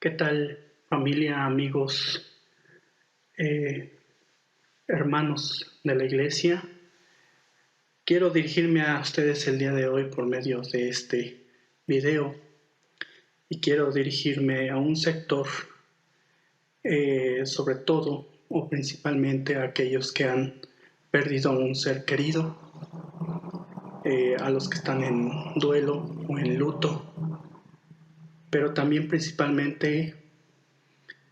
¿Qué tal, familia, amigos, hermanos de la iglesia? Quiero dirigirme a ustedes el día de hoy por medio de este video y quiero dirigirme a un sector, sobre todo o principalmente a aquellos que han perdido a un ser querido, a los que están en duelo o en luto, pero también principalmente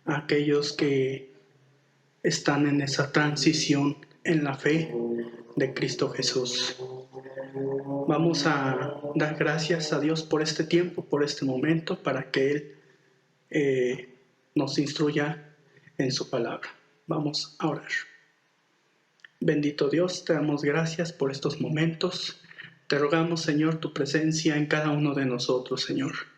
a aquellos que están en esa transición en la fe de Cristo Jesús. Vamos a dar gracias a Dios por este tiempo, por este momento, para que Él nos instruya en su palabra. Vamos a orar. Bendito Dios, te damos gracias por estos momentos. Te rogamos, Señor, tu presencia en cada uno de nosotros, Señor.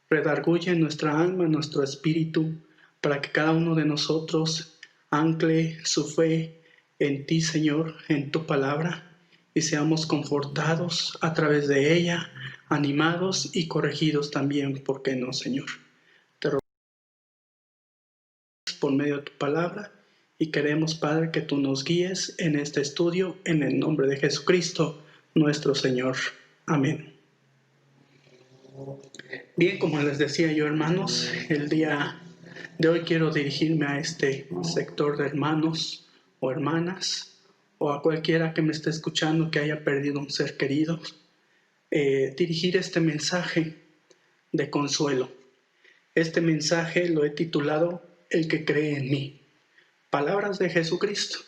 Redarguye nuestra alma, nuestro espíritu, para que cada uno de nosotros ancle su fe en ti, Señor, en tu palabra, y seamos confortados a través de ella, animados y corregidos también, ¿por qué no, Señor? Te rogamos por medio de tu palabra y queremos, Padre, que tú nos guíes en este estudio, en el nombre de Jesucristo, nuestro Señor. Amén. Bien, como les decía yo, hermanos, el día de hoy quiero dirigirme a este sector de hermanos o hermanas o a cualquiera que me esté escuchando que haya perdido un ser querido, dirigir este mensaje de consuelo. Este mensaje lo he titulado El que cree en mí. Palabras de Jesucristo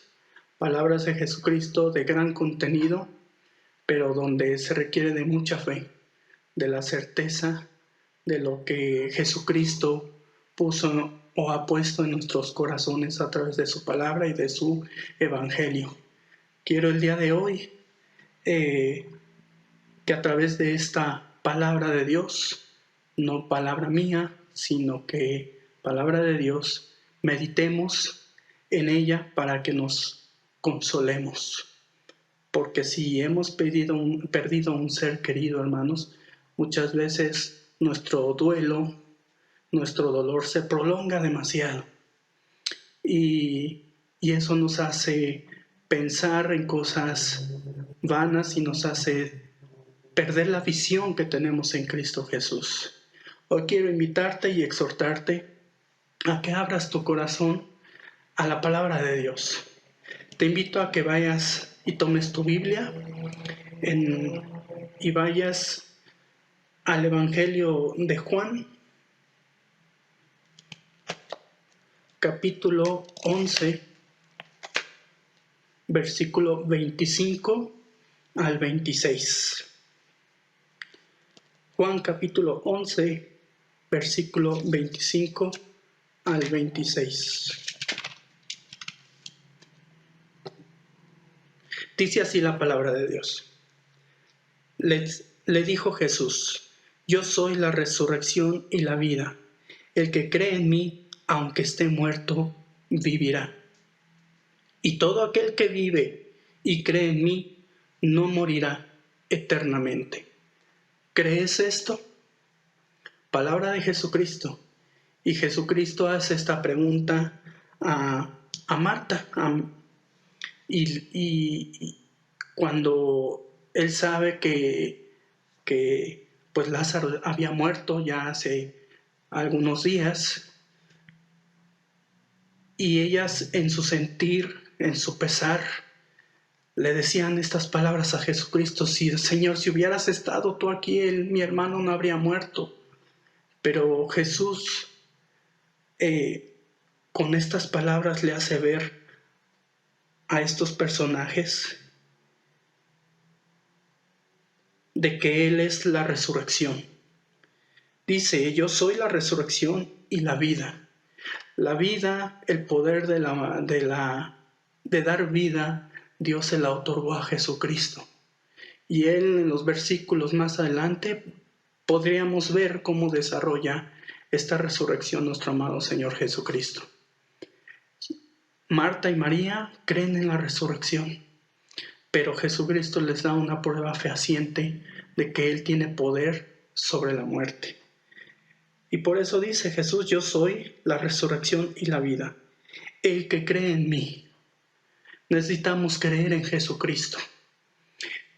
de gran contenido, pero donde se requiere de mucha fe, de la certeza de lo que Jesucristo puso o ha puesto en nuestros corazones a través de su palabra y de su evangelio. Quiero el día de hoy que a través de esta palabra de Dios, no palabra mía, sino que palabra de Dios, meditemos en ella para que nos consolemos. Porque si hemos perdido un ser querido, hermanos, muchas veces nuestro duelo, nuestro dolor se prolonga demasiado. Y eso nos hace pensar en cosas vanas y nos hace perder la visión que tenemos en Cristo Jesús. Hoy quiero invitarte y exhortarte a que abras tu corazón a la palabra de Dios. Te invito a que vayas y tomes tu Biblia y vayas al Evangelio de Juan, capítulo 11, versículo 25 al 26. Juan capítulo 11, versículo 25 al 26. Dice así la palabra de Dios. Le dijo Jesús: yo soy la resurrección y la vida. El que cree en mí, aunque esté muerto, vivirá. Y todo aquel que vive y cree en mí, no morirá eternamente. ¿Crees esto? Palabra de Jesucristo. Y Jesucristo hace esta pregunta a Marta. Y cuando él sabe que pues Lázaro había muerto ya hace algunos días, y ellas en su sentir, en su pesar, le decían estas palabras a Jesucristo: Señor, si hubieras estado tú aquí, mi hermano no habría muerto. Pero Jesús con estas palabras le hace ver a estos personajes de que Él es la resurrección. Dice: yo soy la resurrección y la vida. La vida, el poder de dar vida, Dios se la otorgó a Jesucristo. Y Él, en los versículos más adelante, podríamos ver cómo desarrolla esta resurrección nuestro amado Señor Jesucristo. Marta y María creen en la resurrección, pero Jesucristo les da una prueba fehaciente de que Él tiene poder sobre la muerte. Y por eso dice Jesús: yo soy la resurrección y la vida. El que cree en mí. Necesitamos creer en Jesucristo.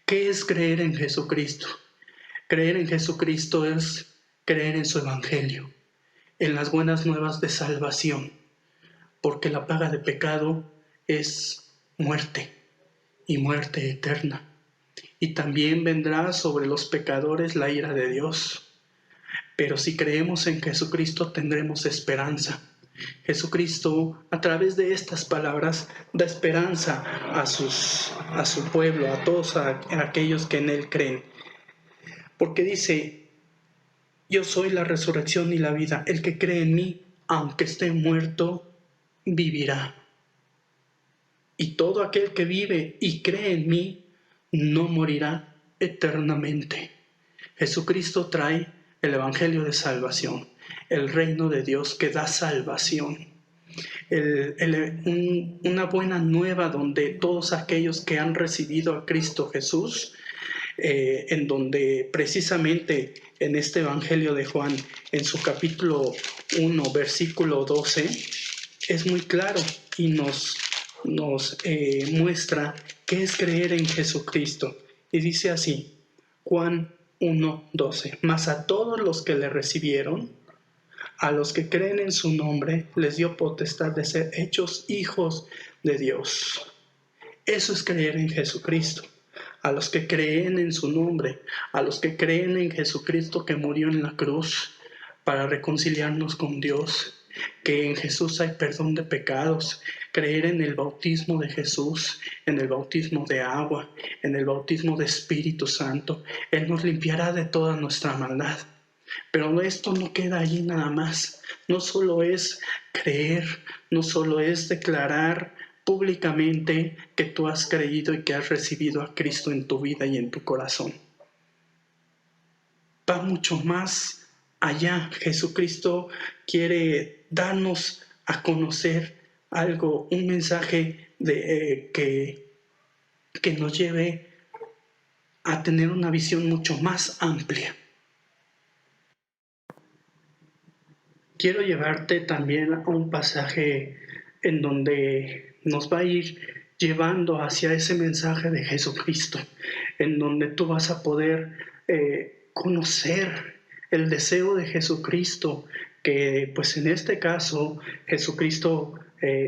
¿Qué es creer en Jesucristo? Creer en Jesucristo es creer en su evangelio, en las buenas nuevas de salvación, porque la paga de pecado es muerte, y muerte eterna. Y también vendrá sobre los pecadores la ira de Dios. Pero si creemos en Jesucristo tendremos esperanza. Jesucristo, a través de estas palabras, da esperanza a su pueblo, a todos aquellos que en Él creen. Porque dice: yo soy la resurrección y la vida. El que cree en mí, aunque esté muerto, vivirá. Y todo aquel que vive y cree en mí, no morirá eternamente. Jesucristo trae el evangelio de salvación, el reino de Dios que da salvación. Una buena nueva donde todos aquellos que han recibido a Cristo Jesús, en donde precisamente en este Evangelio de Juan, en su capítulo 1, versículo 12, es muy claro y nos muestra qué es creer en Jesucristo. Y dice así, Juan 1:12: mas a todos los que le recibieron, a los que creen en su nombre, les dio potestad de ser hechos hijos de Dios. Eso es creer en Jesucristo. A los que creen en su nombre, a los que creen en Jesucristo que murió en la cruz para reconciliarnos con Dios, que en Jesús hay perdón de pecados, creer en el bautismo de Jesús, en el bautismo de agua, en el bautismo de Espíritu Santo. Él nos limpiará de toda nuestra maldad. Pero esto no queda allí nada más. No solo es creer, no solo es declarar públicamente que tú has creído y que has recibido a Cristo en tu vida y en tu corazón. Va mucho más allá. Jesucristo quiere darnos a conocer algo, un mensaje que nos lleve a tener una visión mucho más amplia. Quiero llevarte también a un pasaje en donde nos va a ir llevando hacia ese mensaje de Jesucristo, en donde tú vas a poder conocer el deseo de Jesucristo, que pues en este caso Jesucristo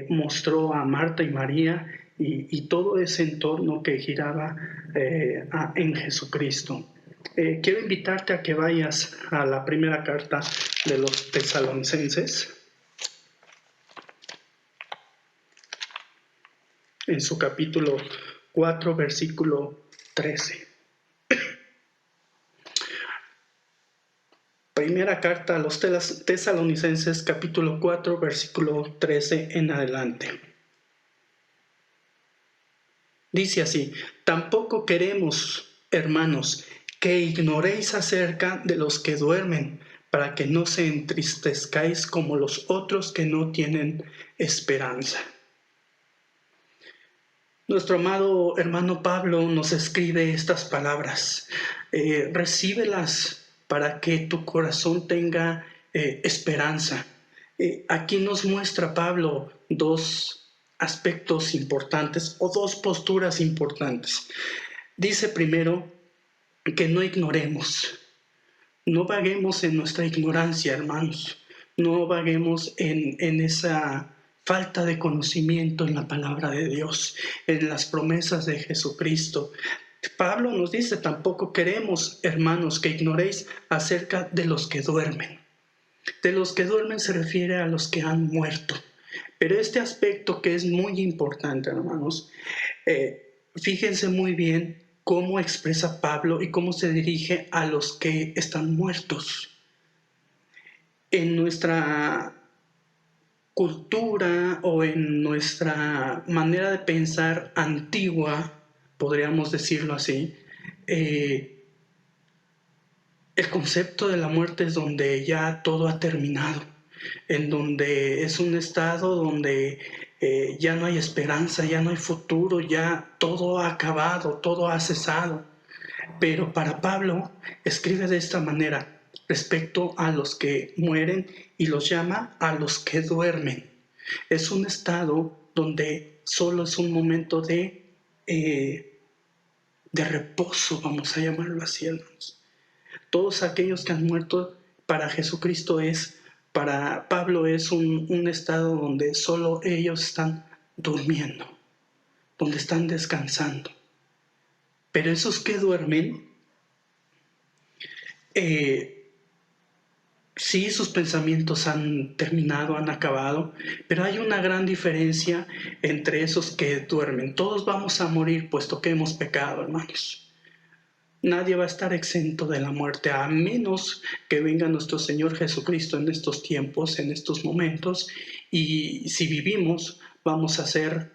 mostró a Marta y María y todo ese entorno que giraba en Jesucristo. Quiero invitarte a que vayas a la primera carta de los Tesalonicenses, en su capítulo 4, versículo 13. Primera carta a los Tesalonicenses, capítulo 4, versículo 13 en adelante. Dice así: tampoco queremos, hermanos, que ignoréis acerca de los que duermen, para que no se entristezcáis como los otros que no tienen esperanza. Nuestro amado hermano Pablo nos escribe estas palabras. Recíbelas para que tu corazón tenga esperanza. Aquí nos muestra Pablo dos aspectos importantes o dos posturas importantes. Dice primero que no ignoremos, no vaguemos en nuestra ignorancia, hermanos, no vaguemos en esa falta de conocimiento en la palabra de Dios, en las promesas de Jesucristo. Pablo nos dice: tampoco queremos, hermanos, que ignoréis acerca de los que duermen. De los que duermen se refiere a los que han muerto. Pero este aspecto que es muy importante, hermanos, fíjense muy bien cómo expresa Pablo y cómo se dirige a los que están muertos. En nuestra cultura o en nuestra manera de pensar antigua, podríamos decirlo así, el concepto de la muerte es donde ya todo ha terminado, en donde es un estado donde ya no hay esperanza, ya no hay futuro, ya todo ha acabado, todo ha cesado. Pero para Pablo escribe de esta manera: respecto a los que mueren y los llama a los que duermen. Es un estado donde solo es un momento de reposo, vamos a llamarlo así, hermanos. Todos aquellos que han muerto para Jesucristo para Pablo es un estado donde solo ellos están durmiendo, donde están descansando. Pero esos que duermen, sí, sus pensamientos han terminado, han acabado, pero hay una gran diferencia entre esos que duermen. Todos vamos a morir puesto que hemos pecado, hermanos. Nadie va a estar exento de la muerte, a menos que venga nuestro Señor Jesucristo en estos tiempos, en estos momentos, y si vivimos, vamos a ser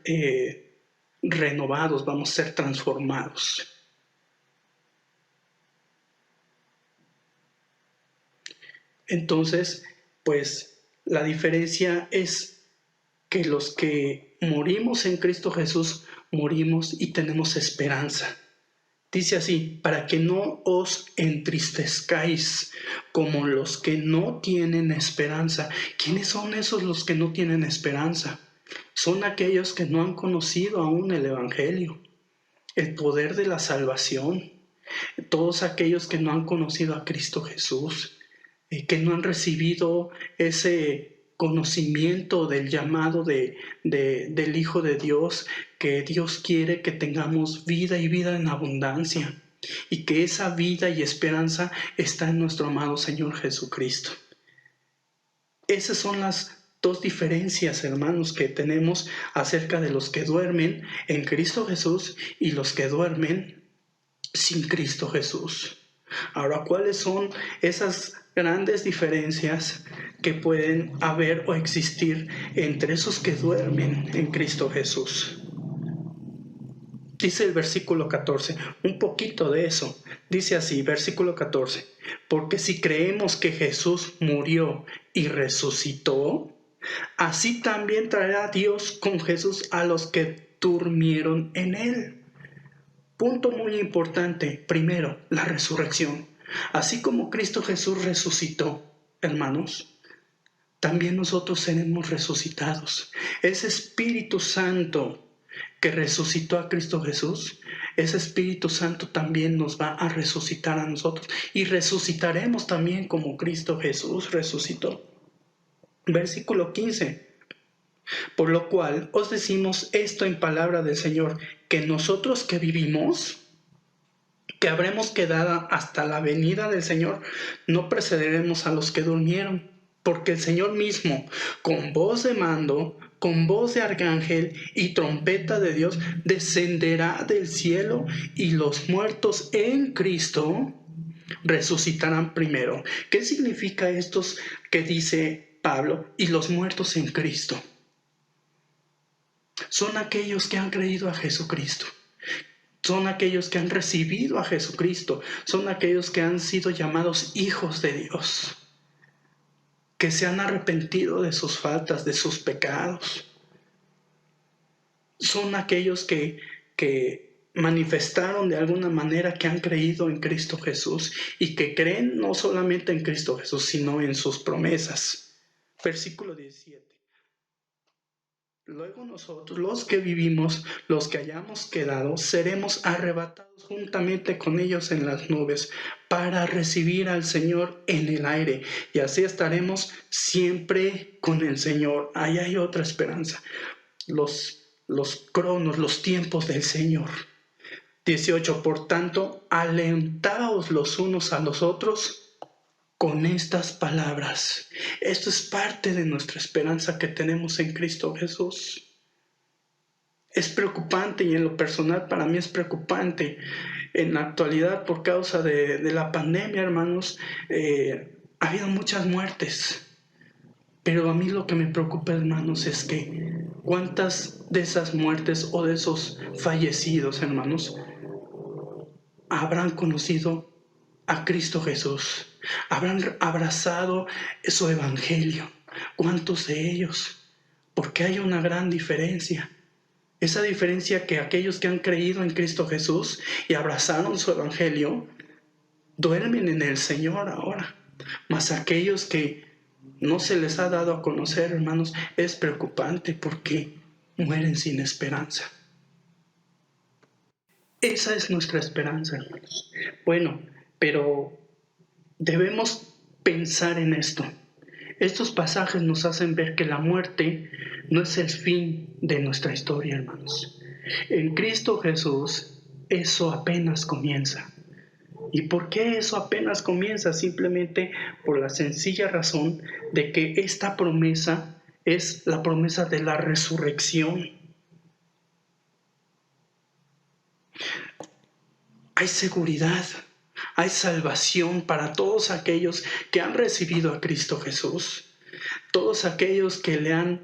renovados, vamos a ser transformados. Entonces, pues la diferencia es que los que morimos en Cristo Jesús, morimos y tenemos esperanza. Dice así, para que no os entristezcáis como los que no tienen esperanza. ¿Quiénes son esos los que no tienen esperanza? Son aquellos que no han conocido aún el Evangelio, el poder de la salvación. Todos aquellos que no han conocido a Cristo Jesús, que no han recibido ese conocimiento del llamado del Hijo de Dios, que Dios quiere que tengamos vida y vida en abundancia, y que esa vida y esperanza está en nuestro amado Señor Jesucristo. Esas son las dos diferencias, hermanos, que tenemos acerca de los que duermen en Cristo Jesús y los que duermen sin Cristo Jesús. Ahora, ¿cuáles son esas grandes diferencias que pueden haber o existir entre esos que duermen en Cristo Jesús? Dice el versículo 14, un poquito de eso. Dice así, versículo 14, porque si creemos que Jesús murió y resucitó, así también traerá Dios con Jesús a los que durmieron en él. Punto muy importante, primero, la resurrección. Así como Cristo Jesús resucitó, hermanos, también nosotros seremos resucitados. Ese Espíritu Santo que resucitó a Cristo Jesús, ese Espíritu Santo también nos va a resucitar a nosotros y resucitaremos también como Cristo Jesús resucitó. Versículo 15. Por lo cual os decimos esto en palabra del Señor, que nosotros que vivimos, que habremos quedado hasta la venida del Señor, no precederemos a los que durmieron, porque el Señor mismo, con voz de mando, con voz de arcángel y trompeta de Dios, descenderá del cielo, y los muertos en Cristo resucitarán primero. ¿Qué significa esto que dice Pablo? Y los muertos en Cristo. Son aquellos que han creído a Jesucristo. Son aquellos que han recibido a Jesucristo. Son aquellos que han sido llamados hijos de Dios. Que se han arrepentido de sus faltas, de sus pecados. Son aquellos que manifestaron de alguna manera que han creído en Cristo Jesús y que creen no solamente en Cristo Jesús, sino en sus promesas. Versículo 17. Luego nosotros, los que vivimos, los que hayamos quedado, seremos arrebatados juntamente con ellos en las nubes para recibir al Señor en el aire. Y así estaremos siempre con el Señor. Ahí hay otra esperanza. Los cronos, los tiempos del Señor. 18. Por tanto, alentaos los unos a los otros con estas palabras. Esto es parte de nuestra esperanza que tenemos en Cristo Jesús. Es preocupante, y en lo personal para mí es preocupante. En la actualidad, por causa de la pandemia, hermanos, ha habido muchas muertes. Pero a mí lo que me preocupa, hermanos, es que cuántas de esas muertes o de esos fallecidos, hermanos, habrán conocido a Cristo Jesús, habrán abrazado su evangelio. ¿Cuántos de ellos? Porque hay una gran diferencia. Esa diferencia que aquellos que han creído en Cristo Jesús y abrazaron su evangelio, duermen en el Señor ahora. Mas aquellos que no se les ha dado a conocer, hermanos, es preocupante porque mueren sin esperanza. Esa es nuestra esperanza, hermanos. Bueno, pero debemos pensar en esto. Estos pasajes nos hacen ver que la muerte no es el fin de nuestra historia, hermanos. En Cristo Jesús, eso apenas comienza. ¿Y por qué eso apenas comienza? Simplemente por la sencilla razón de que esta promesa es la promesa de la resurrección. Hay seguridad, hay salvación para todos aquellos que han recibido a Cristo Jesús. Todos aquellos que le han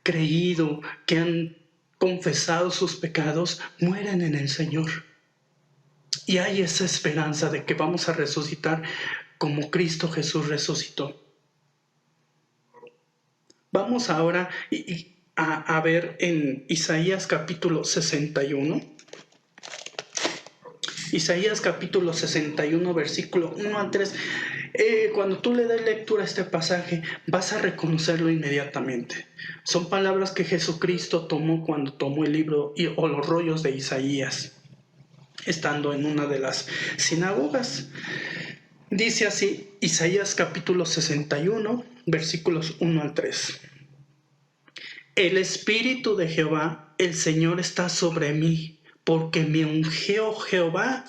creído, que han confesado sus pecados, mueren en el Señor. Y hay esa esperanza de que vamos a resucitar como Cristo Jesús resucitó. Vamos ahora a ver en Isaías capítulo 61. Isaías capítulo 61, versículo 1 al 3. Cuando tú le das lectura a este pasaje, vas a reconocerlo inmediatamente. Son palabras que Jesucristo tomó cuando tomó el libro o los rollos de Isaías, estando en una de las sinagogas. Dice así, Isaías capítulo 61, versículos 1 al 3. El Espíritu de Jehová, el Señor, está sobre mí, porque me ungió Jehová,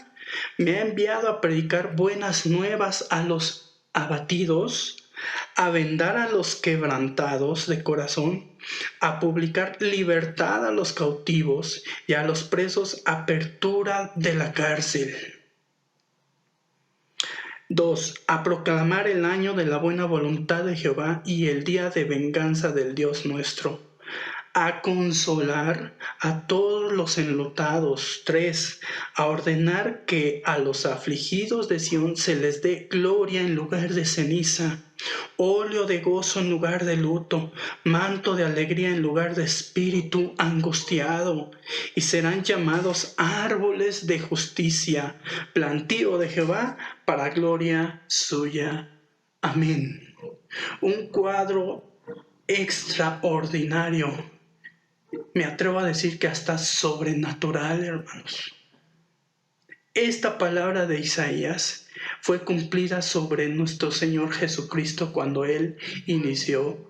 me ha enviado a predicar buenas nuevas a los abatidos, a vendar a los quebrantados de corazón, a publicar libertad a los cautivos y a los presos apertura de la cárcel. 2. A proclamar el año de la buena voluntad de Jehová y el día de venganza del Dios nuestro. A consolar a todos los enlutados. 3. A ordenar que a los afligidos de Sión se les dé gloria en lugar de ceniza, óleo de gozo en lugar de luto, manto de alegría en lugar de espíritu angustiado, y serán llamados árboles de justicia, plantío de Jehová para gloria suya. Amén. Un cuadro extraordinario. Me atrevo a decir que hasta sobrenatural, hermanos. Esta palabra de Isaías fue cumplida sobre nuestro Señor Jesucristo cuando Él inició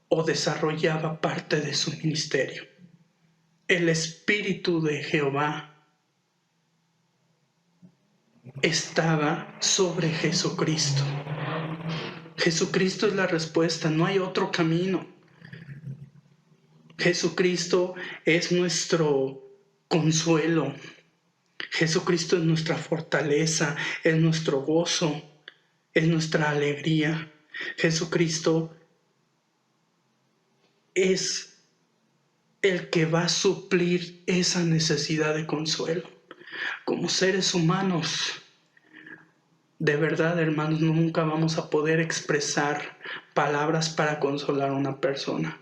o desarrollaba parte de su ministerio. El Espíritu de Jehová estaba sobre Jesucristo. Jesucristo es la respuesta, no hay otro camino. Jesucristo es nuestro consuelo. Jesucristo es nuestra fortaleza, es nuestro gozo, es nuestra alegría. Jesucristo es el que va a suplir esa necesidad de consuelo. Como seres humanos, de verdad, hermanos, nunca vamos a poder expresar palabras para consolar a una persona.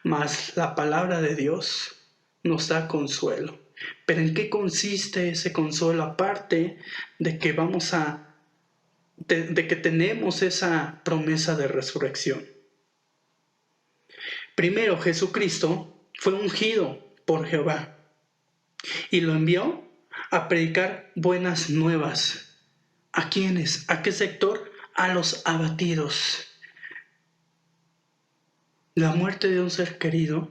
Mas la palabra de Dios nos da consuelo. Pero ¿en qué consiste ese consuelo? Aparte de que de que tenemos esa promesa de resurrección. Primero, Jesucristo fue ungido por Jehová y lo envió a predicar buenas nuevas. ¿A quiénes? ¿A qué sector? A los abatidos. La muerte de un ser querido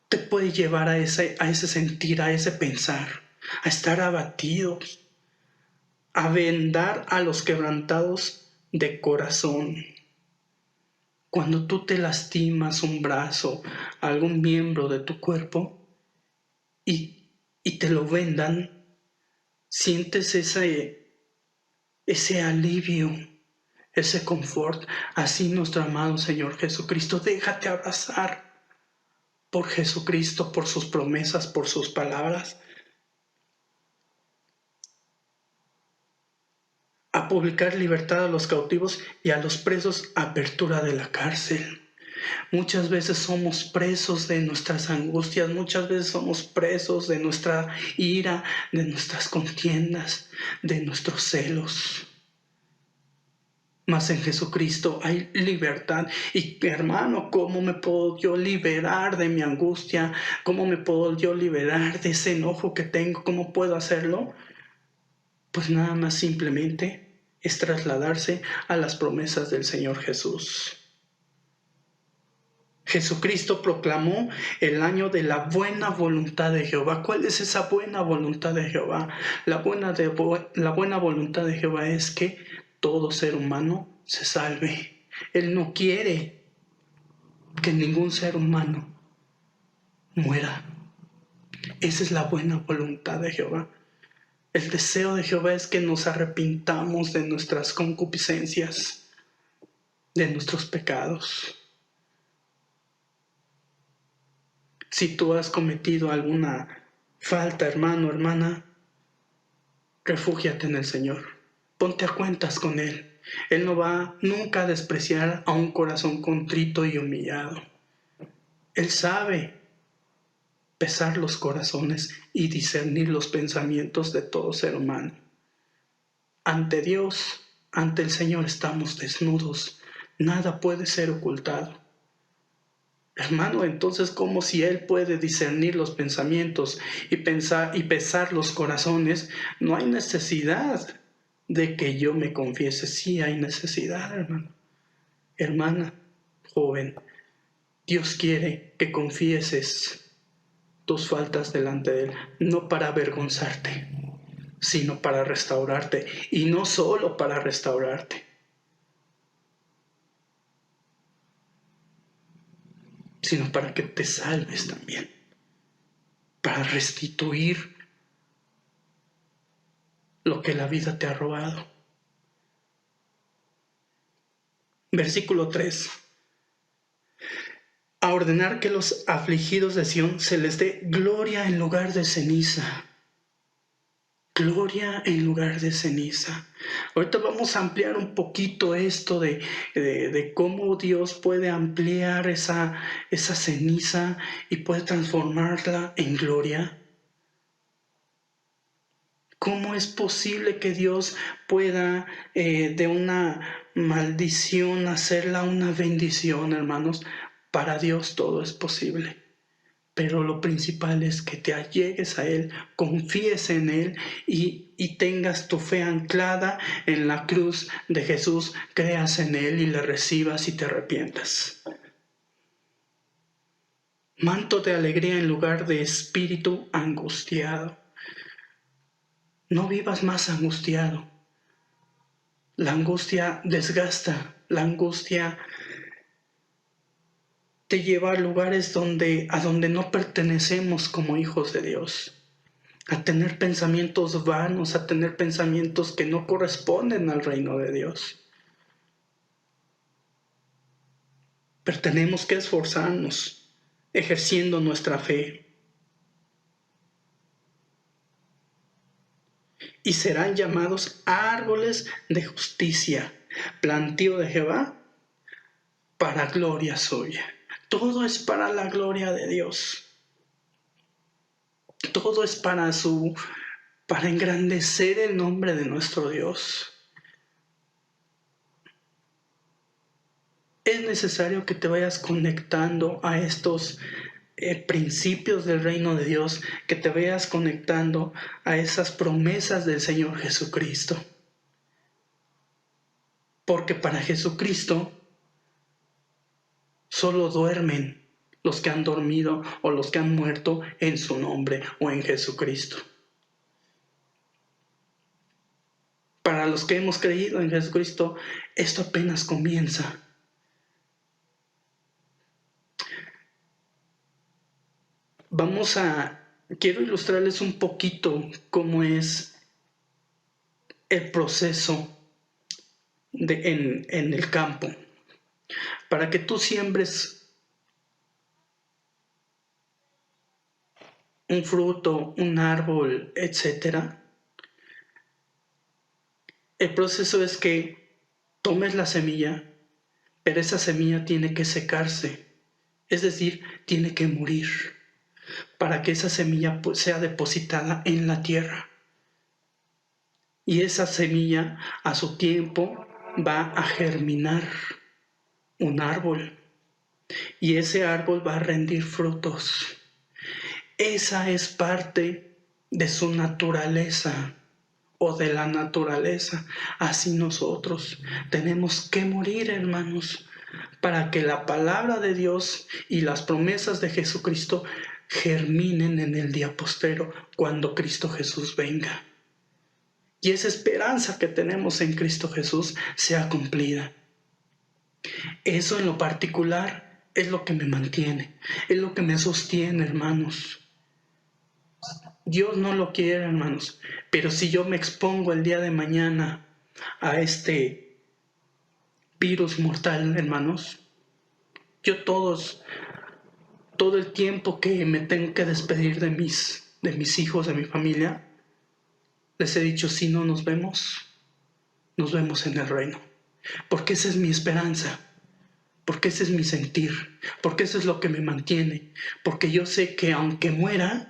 te puede llevar a ese sentir, a ese pensar, a estar abatidos, a vendar a los quebrantados de corazón. Cuando tú te lastimas un brazo, algún miembro de tu cuerpo y te lo vendan, sientes ese alivio, ese confort. Así nuestro amado Señor Jesucristo, déjate abrazar por Jesucristo, por sus promesas, por sus palabras. A publicar libertad a los cautivos y a los presos apertura de la cárcel. Muchas veces somos presos de nuestras angustias, muchas veces somos presos de nuestra ira, de nuestras contiendas, de nuestros celos. Mas en Jesucristo hay libertad. Y hermano, ¿cómo me puedo yo liberar de mi angustia? ¿Cómo me puedo yo liberar de ese enojo que tengo? ¿Cómo puedo hacerlo? Pues nada más simplemente es trasladarse a las promesas del Señor Jesús. Jesucristo proclamó el año de la buena voluntad de Jehová. ¿Cuál es esa buena voluntad de Jehová? La buena voluntad de Jehová es que todo ser humano se salve. Él no quiere que ningún ser humano muera. Esa es la buena voluntad de Jehová. El deseo de Jehová es que nos arrepintamos de nuestras concupiscencias, de nuestros pecados. Si tú has cometido alguna falta, hermano, hermana, refúgiate en el Señor. Ponte a cuentas con Él. Él no va nunca a despreciar a un corazón contrito y humillado. Él sabe pesar los corazones y discernir los pensamientos de todo ser humano. Ante Dios, ante el Señor estamos desnudos. Nada puede ser ocultado. Hermano, entonces, ¿cómo si Él puede discernir los pensamientos y pesar los corazones? No hay necesidad de que yo me confiese. Sí hay necesidad, hermano. Hermana, joven, Dios quiere que confieses tus faltas delante de Él, no para avergonzarte, sino para restaurarte, y no solo para restaurarte, sino para que te salves también, para restituir lo que la vida te ha robado. Versículo 3. A ordenar que los afligidos de Sión se les dé gloria en lugar de ceniza. Gloria en lugar de ceniza. Ahorita vamos a ampliar un poquito esto de cómo Dios puede ampliar esa ceniza y puede transformarla en gloria. ¿Cómo es posible que Dios pueda de una maldición hacerla una bendición, hermanos? Para Dios todo es posible. Pero lo principal es que te allegues a Él, confíes en Él y tengas tu fe anclada en la cruz de Jesús, creas en Él y le recibas y te arrepientas. Manto de alegría en lugar de espíritu angustiado. No vivas más angustiado. La angustia desgasta, la angustia te lleva a lugares a donde no pertenecemos como hijos de Dios. A tener pensamientos vanos, a tener pensamientos que no corresponden al reino de Dios. Pero tenemos que esforzarnos ejerciendo nuestra fe. Y serán llamados árboles de justicia, plantío de Jehová, para gloria suya. Todo es para la gloria de Dios. Todo es para engrandecer el nombre de nuestro Dios. Es necesario que te vayas conectando a estos principios del reino de Dios, que te vayas conectando a esas promesas del Señor Jesucristo. Porque para Jesucristo solo duermen los que han dormido o los que han muerto en su nombre o en Jesucristo. Para los que hemos creído en Jesucristo, esto apenas comienza. Quiero ilustrarles un poquito cómo es el proceso en el campo. Para que tú siembres un fruto, un árbol, etc., el proceso es que tomes la semilla, pero esa semilla tiene que secarse, es decir, tiene que morir para que esa semilla sea depositada en la tierra. Y esa semilla a su tiempo va a germinar un árbol y ese árbol va a rendir frutos. Esa es parte de su naturaleza o de la naturaleza. Así nosotros tenemos que morir, hermanos, para que la palabra de Dios y las promesas de Jesucristo germinen en el día postrero cuando Cristo Jesús venga. Y esa esperanza que tenemos en Cristo Jesús sea cumplida. Eso en lo particular es lo que me mantiene, es lo que me sostiene, hermanos. Dios no lo quiere, hermanos, pero si yo me expongo el día de mañana a este virus mortal, hermanos, yo todo el tiempo que me tengo que despedir de mis hijos, de mi familia, les he dicho, si no nos vemos en el reino. Porque esa es mi esperanza, porque ese es mi sentir, porque eso es lo que me mantiene, porque yo sé que aunque muera,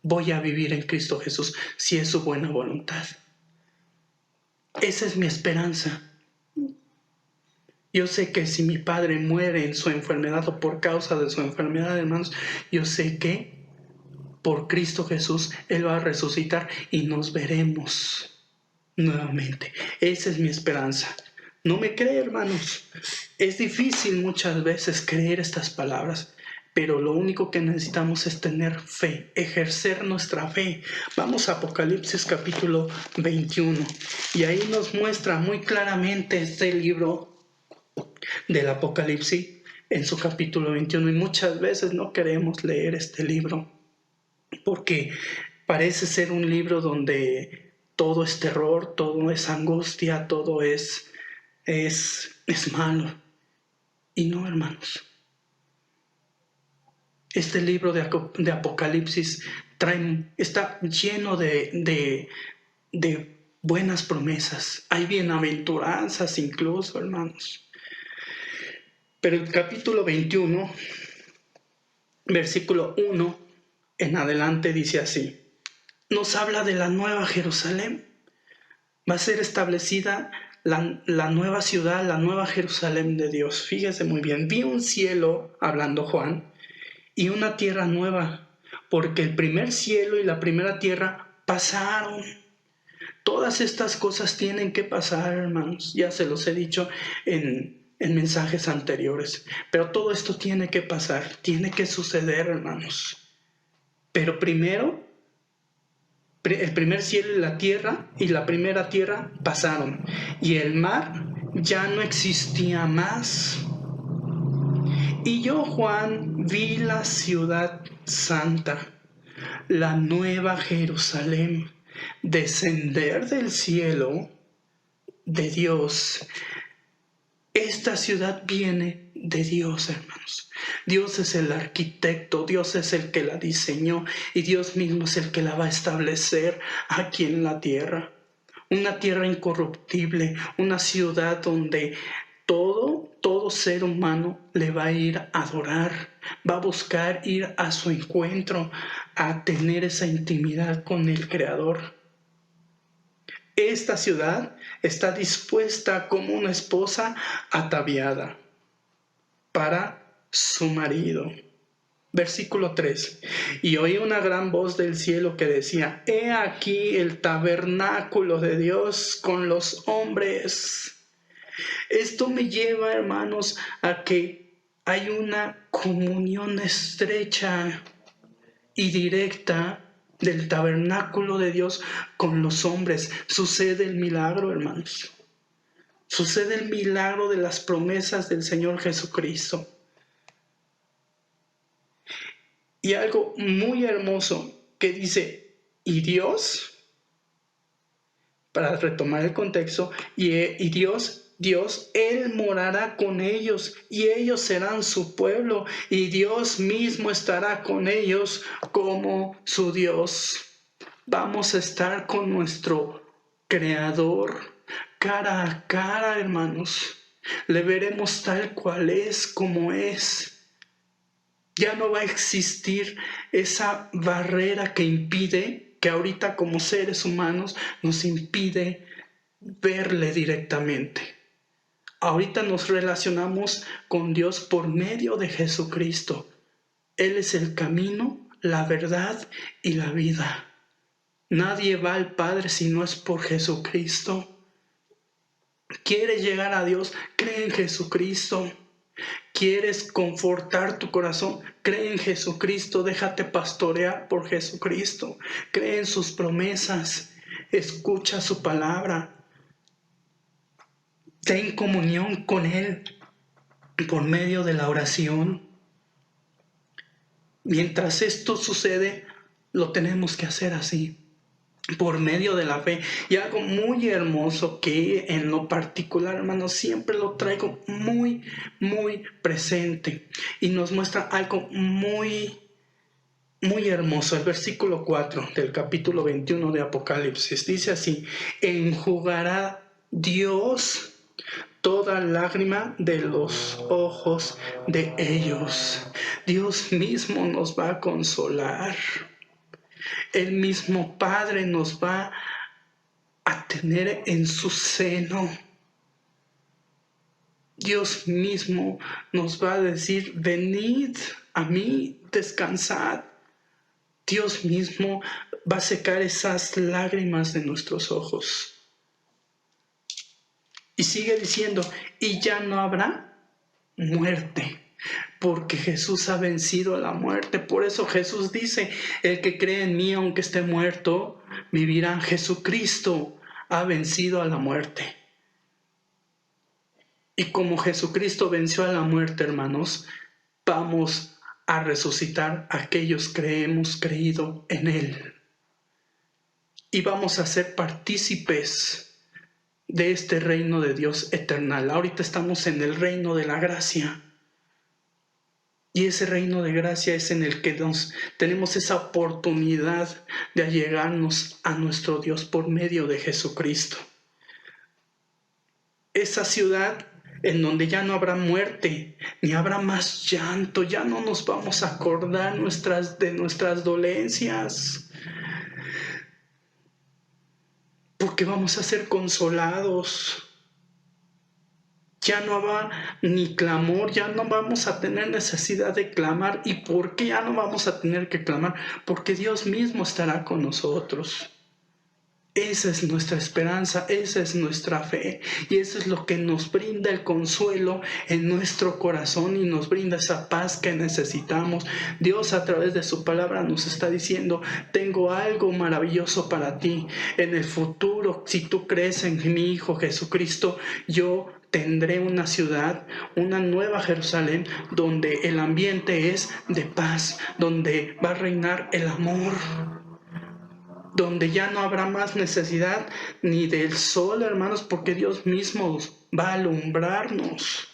voy a vivir en Cristo Jesús si es su buena voluntad. Esa es mi esperanza. Yo sé que si mi padre muere en su enfermedad o por causa de su enfermedad, hermanos, yo sé que por Cristo Jesús Él va a resucitar y nos veremos nuevamente. Esa es mi esperanza. No me cree, hermanos. Es difícil muchas veces creer estas palabras, pero lo único que necesitamos es tener fe, ejercer nuestra fe. Vamos a Apocalipsis capítulo 21 y ahí nos muestra muy claramente este libro del Apocalipsis en su capítulo 21 y muchas veces no queremos leer este libro porque parece ser un libro donde todo es terror, todo es angustia, todo es malo. Y no, hermanos. Este libro de Apocalipsis está lleno de buenas promesas. Hay bienaventuranzas incluso, hermanos. Pero el capítulo 21, versículo 1 en adelante dice así. Nos habla de la nueva Jerusalén. Va a ser establecida la nueva ciudad, la nueva Jerusalén de Dios. Fíjese muy bien. Vi un cielo, hablando Juan, y una tierra nueva, porque el primer cielo y la primera tierra pasaron. Todas estas cosas tienen que pasar, hermanos. Ya se los he dicho en mensajes anteriores. Pero todo esto tiene que pasar, tiene que suceder, hermanos. Pero primero, el primer cielo y la primera tierra pasaron. Y el mar ya no existía más. Y yo, Juan, vi la ciudad santa, la nueva Jerusalén, descender del cielo de Dios. Esta ciudad viene de Dios, hermanos. Dios es el arquitecto, Dios es el que la diseñó y Dios mismo es el que la va a establecer aquí en la tierra. Una tierra incorruptible, una ciudad donde todo ser humano le va a ir a adorar, va a buscar ir a su encuentro, a tener esa intimidad con el Creador. Esta ciudad está dispuesta como una esposa ataviada para su marido. Versículo 3. Y oí una gran voz del cielo que decía, he aquí el tabernáculo de Dios con los hombres. Esto me lleva, hermanos, a que hay una comunión estrecha y directa del tabernáculo de Dios con los hombres. Sucede el milagro, hermanos. Sucede el milagro de las promesas del Señor Jesucristo. Y algo muy hermoso que dice, y Dios, para retomar el contexto, y Dios, Él morará con ellos y ellos serán su pueblo y Dios mismo estará con ellos como su Dios. Vamos a estar con nuestro Creador cara a cara, hermanos. Le veremos tal cual es, como es. Ya no va a existir esa barrera que impide, que ahorita como seres humanos nos impide verle directamente. Ahorita nos relacionamos con Dios por medio de Jesucristo. Él es el camino, la verdad y la vida. Nadie va al Padre si no es por Jesucristo. ¿Quieres llegar a Dios? Cree en Jesucristo. ¿Quieres confortar tu corazón? Cree en Jesucristo. Déjate pastorear por Jesucristo. Cree en sus promesas. Escucha su palabra. Ten comunión con Él por medio de la oración. Mientras esto sucede, lo tenemos que hacer así, por medio de la fe. Y algo muy hermoso que en lo particular, hermanos, siempre lo traigo muy, muy presente. Y nos muestra algo muy, muy hermoso. El versículo 4 del capítulo 21 de Apocalipsis dice así: enjugará Dios toda lágrima de los ojos de ellos. Dios mismo nos va a consolar. El mismo Padre nos va a tener en su seno. Dios mismo nos va a decir: venid a mí, descansad. Dios mismo va a secar esas lágrimas de nuestros ojos. Y sigue diciendo: y ya no habrá muerte, porque Jesús ha vencido la muerte. Por eso Jesús dice: el que cree en mí, aunque esté muerto, vivirá. Jesucristo ha vencido a la muerte. Y como Jesucristo venció a la muerte, hermanos, vamos a resucitar a aquellos que hemos creído en Él. Y vamos a ser partícipes de este reino de Dios eternal. Ahorita estamos en el reino de la gracia. Y ese reino de gracia es en el que tenemos esa oportunidad de allegarnos a nuestro Dios por medio de Jesucristo. Esa ciudad en donde ya no habrá muerte, ni habrá más llanto, ya no nos vamos a acordar de nuestras dolencias, porque vamos a ser consolados. Ya no habrá ni clamor, ya no vamos a tener necesidad de clamar. ¿Y por qué ya no vamos a tener que clamar? Porque Dios mismo estará con nosotros. Esa es nuestra esperanza, esa es nuestra fe, y eso es lo que nos brinda el consuelo en nuestro corazón y nos brinda esa paz que necesitamos. Dios, a través de su palabra, nos está diciendo: tengo algo maravilloso para ti. En el futuro, si tú crees en mi Hijo Jesucristo, yo tendré una ciudad, una nueva Jerusalén, donde el ambiente es de paz, donde va a reinar el amor, donde ya no habrá más necesidad ni del sol, hermanos, porque Dios mismo va a alumbrarnos.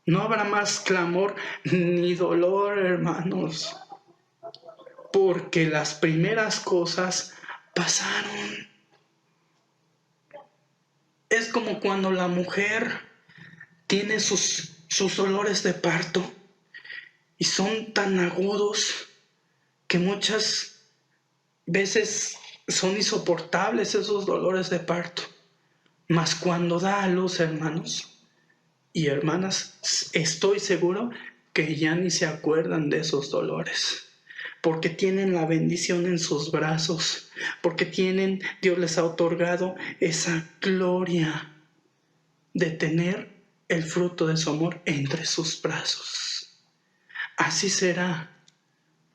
No habrá más clamor ni dolor, hermanos, porque las primeras cosas pasaron. Es como cuando la mujer tiene sus dolores de parto y son tan agudos que muchas veces son insoportables esos dolores de parto. Mas cuando da a luz, hermanos y hermanas, estoy seguro que ya ni se acuerdan de esos dolores, porque tienen la bendición en sus brazos, porque Dios les ha otorgado esa gloria de tener el fruto de su amor entre sus brazos. Así será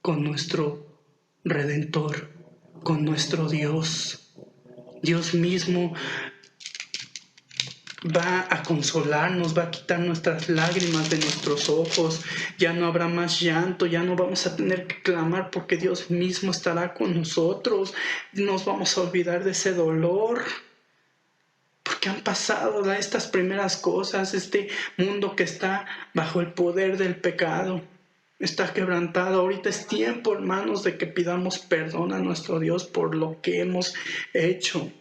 con nuestro Redentor, con nuestro Dios. Dios mismo va a consolarnos, va a quitar nuestras lágrimas de nuestros ojos. Ya no habrá más llanto, ya no vamos a tener que clamar, porque Dios mismo estará con nosotros. Nos vamos a olvidar de ese dolor, porque han pasado estas primeras cosas. Este mundo que está bajo el poder del pecado está quebrantado. Ahorita es tiempo, hermanos, de que pidamos perdón a nuestro Dios por lo que hemos hecho.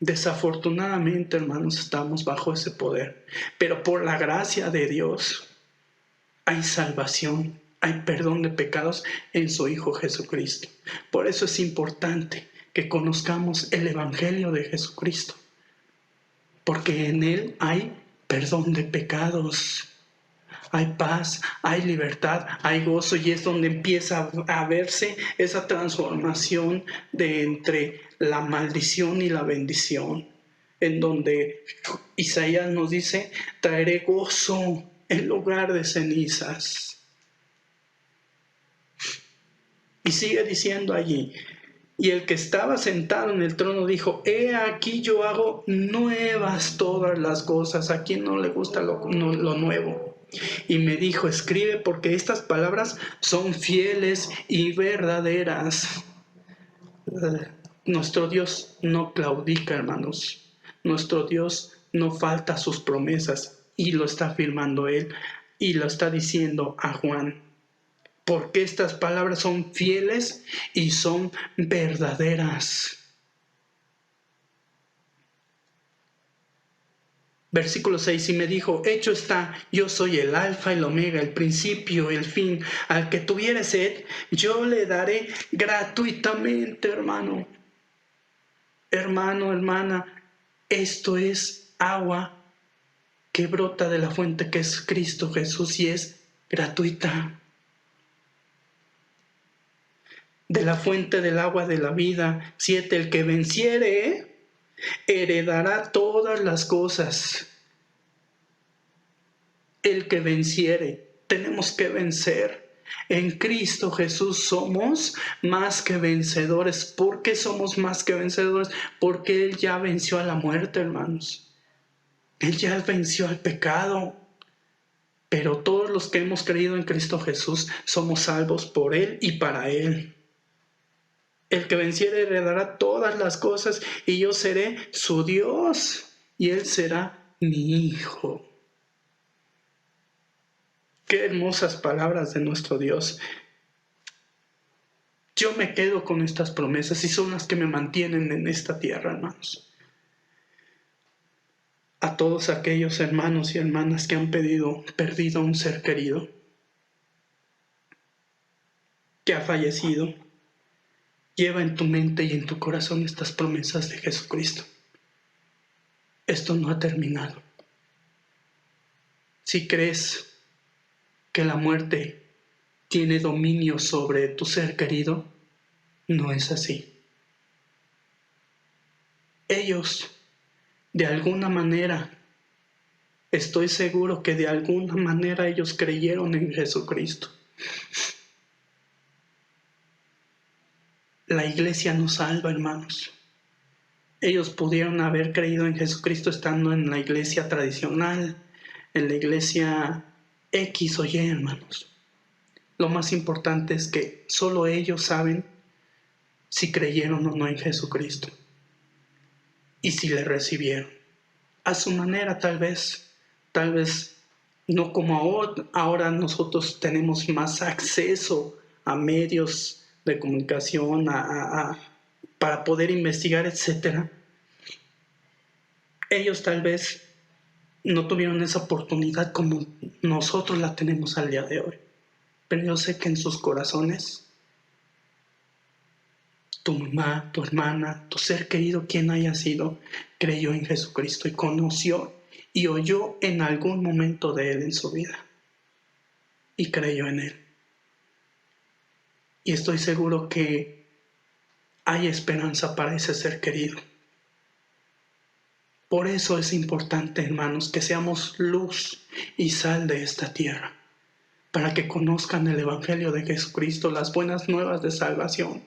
Desafortunadamente, hermanos, estamos bajo ese poder, pero por la gracia de Dios hay salvación, hay perdón de pecados en su Hijo Jesucristo. Por eso es importante que conozcamos el Evangelio de Jesucristo, porque en Él hay perdón de pecados, hay paz, hay libertad, hay gozo, y es donde empieza a verse esa transformación de entre la maldición y la bendición, en donde Isaías nos dice: traeré gozo en lugar de cenizas. Y sigue diciendo allí: y el que estaba sentado en el trono dijo: he aquí yo hago nuevas todas las cosas. ¿A quién no le gusta lo nuevo? Y me dijo: escribe, porque estas palabras son fieles y verdaderas. Nuestro Dios no claudica, hermanos. Nuestro Dios no falta a sus promesas, y lo está afirmando Él y lo está diciendo a Juan. Porque estas palabras son fieles y son verdaderas. Versículo 6, y me dijo: hecho está, yo soy el alfa y el omega, el principio y el fin. Al que tuviere sed, yo le daré gratuitamente, hermano. Hermano, hermana, esto es agua que brota de la fuente que es Cristo Jesús, y es gratuita. De la fuente del agua de la vida. 7, el que venciere heredará todas las cosas. El que venciere, tenemos que vencer. En Cristo Jesús somos más que vencedores. ¿Por qué somos más que vencedores? Porque Él ya venció a la muerte, hermanos. Él ya venció al pecado. Pero todos los que hemos creído en Cristo Jesús somos salvos por Él y para Él. El que venciere heredará todas las cosas, y yo seré su Dios y Él será mi hijo. Qué hermosas palabras de nuestro Dios. Yo me quedo con estas promesas y son las que me mantienen en esta tierra, hermanos. A todos aquellos hermanos y hermanas que han perdido a un ser querido, que ha fallecido, lleva en tu mente y en tu corazón estas promesas de Jesucristo. Esto no ha terminado. Si crees que la muerte tiene dominio sobre tu ser querido, no es así. Ellos, de alguna manera, estoy seguro que de alguna manera ellos creyeron en Jesucristo. La iglesia nos salva, hermanos. Ellos pudieron haber creído en Jesucristo estando en la iglesia tradicional, en la iglesia X o Y, hermanos. Lo más importante es que solo ellos saben si creyeron o no en Jesucristo y si le recibieron. A su manera, tal vez no como ahora nosotros tenemos más acceso a medios de comunicación, para poder investigar, etc. Ellos tal vez no tuvieron esa oportunidad como nosotros la tenemos al día de hoy. Pero yo sé que en sus corazones, tu mamá, tu hermana, tu ser querido, quien haya sido, creyó en Jesucristo y conoció y oyó en algún momento de Él en su vida. Y creyó en Él. Y estoy seguro que hay esperanza para ese ser querido. Por eso es importante, hermanos, que seamos luz y sal de esta tierra, para que conozcan el Evangelio de Jesucristo, las buenas nuevas de salvación.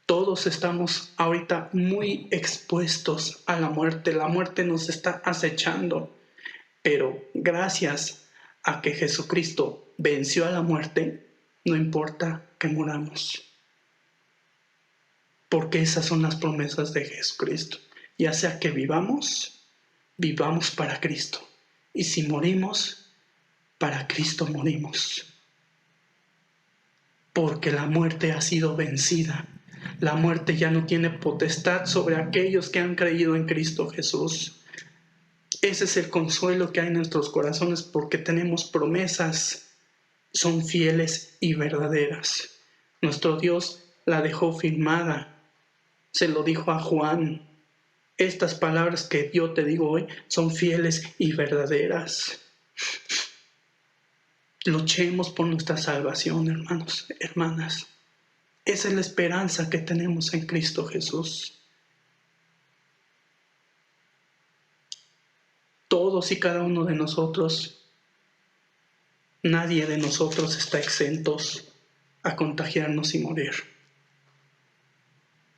Todos estamos ahorita muy expuestos a la muerte. La muerte nos está acechando, pero gracias a que Jesucristo venció a la muerte, no importa que muramos, porque esas son las promesas de Jesucristo. Ya sea que vivamos para Cristo, y si morimos, para Cristo morimos, porque la muerte ha sido vencida. La muerte ya no tiene potestad sobre aquellos que han creído en Cristo Jesús. Ese es el consuelo que hay en nuestros corazones porque tenemos promesas, son fieles y verdaderas. Nuestro Dios la dejó firmada, se lo dijo a Juan. Estas palabras que yo te digo hoy son fieles y verdaderas. Luchemos por nuestra salvación, hermanos, hermanas. Esa es la esperanza que tenemos en Cristo Jesús. Todos y cada uno de nosotros, nadie de nosotros está exentos a contagiarnos y morir.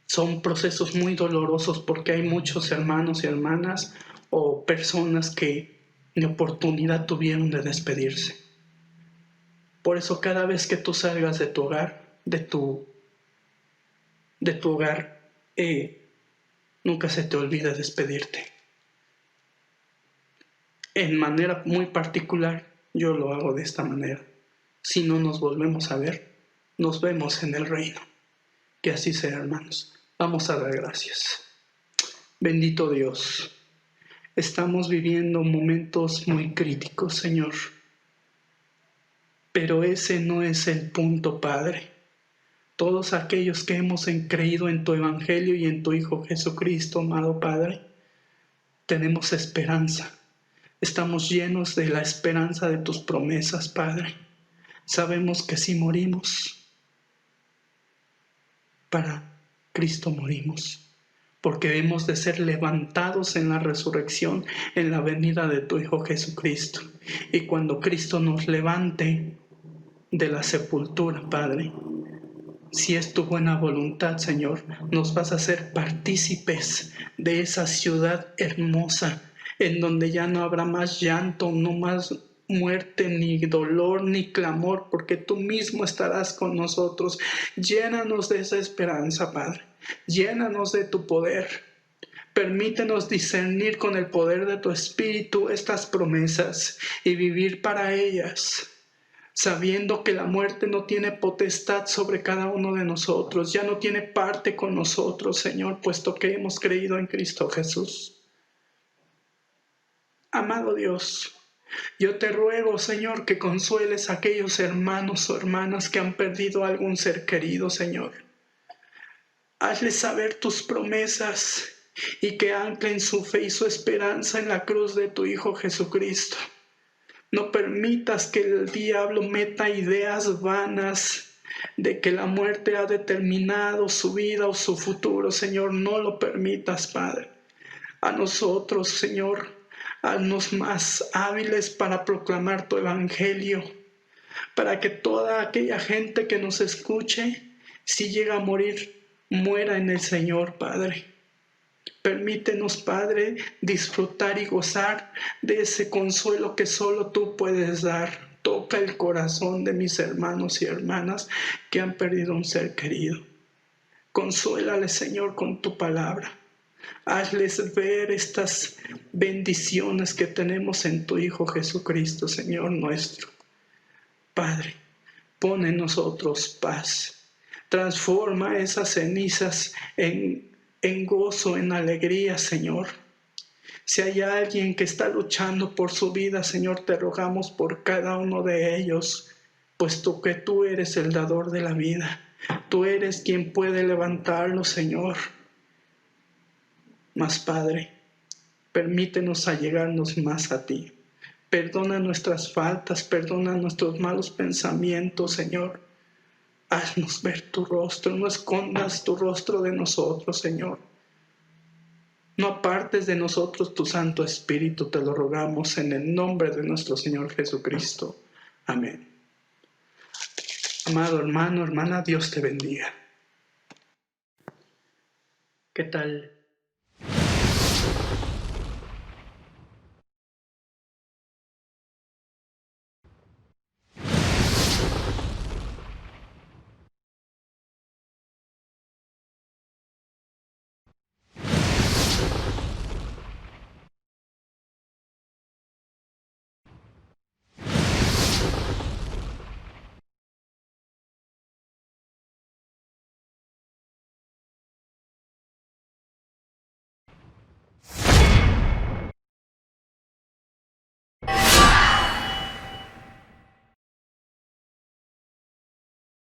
Son procesos muy dolorosos porque hay muchos hermanos y hermanas o personas que ni oportunidad tuvieron de despedirse. Por eso cada vez que tú salgas de tu hogar, nunca se te olvide despedirte. En manera muy particular, yo lo hago de esta manera. Si no nos volvemos a ver, nos vemos en el reino. Que así sea, hermanos. Vamos a dar gracias. Bendito Dios. Estamos viviendo momentos muy críticos, Señor. Pero ese no es el punto, Padre. Todos aquellos que hemos creído en tu Evangelio y en tu Hijo Jesucristo, amado Padre, tenemos esperanza. Estamos llenos de la esperanza de tus promesas, Padre. Sabemos que si morimos, para Cristo morimos, porque hemos de ser levantados en la resurrección, en la venida de tu Hijo Jesucristo. Y cuando Cristo nos levante de la sepultura, Padre, si es tu buena voluntad, Señor, nos vas a hacer partícipes de esa ciudad hermosa, en donde ya no habrá más llanto, no más muerte, ni dolor, ni clamor, porque tú mismo estarás con nosotros. Llénanos de esa esperanza, Padre. Llénanos de tu poder. Permítenos discernir con el poder de tu Espíritu estas promesas y vivir para ellas, sabiendo que la muerte no tiene potestad sobre cada uno de nosotros, ya no tiene parte con nosotros, Señor, puesto que hemos creído en Cristo Jesús. Amado Dios, yo te ruego, Señor, que consueles a aquellos hermanos o hermanas que han perdido a algún ser querido, Señor. Hazles saber tus promesas y que anclen su fe y su esperanza en la cruz de tu Hijo Jesucristo. No permitas que el diablo meta ideas vanas de que la muerte ha determinado su vida o su futuro, Señor. No lo permitas, Padre. A nosotros, Señor, haznos más hábiles para proclamar tu evangelio, para que toda aquella gente que nos escuche, si llega a morir, muera en el Señor, Padre. Permítenos, Padre, disfrutar y gozar de ese consuelo que solo tú puedes dar. Toca el corazón de mis hermanos y hermanas que han perdido un ser querido. Consuélales, Señor, con tu palabra. Hazles ver estas bendiciones que tenemos en tu Hijo Jesucristo, Señor nuestro. Padre, pon en nosotros paz. Transforma esas cenizas en gozo, en alegría, Señor. Si hay alguien que está luchando por su vida, Señor, te rogamos por cada uno de ellos, puesto que tú eres el dador de la vida. Tú eres quien puede levantarlo, Señor. Mas, Padre, permítenos allegarnos más a ti. Perdona nuestras faltas, perdona nuestros malos pensamientos, Señor. Haznos ver tu rostro, no escondas tu rostro de nosotros, Señor. No apartes de nosotros tu Santo Espíritu, te lo rogamos en el nombre de nuestro Señor Jesucristo. Amén. Amado hermano, hermana, Dios te bendiga. ¿Qué tal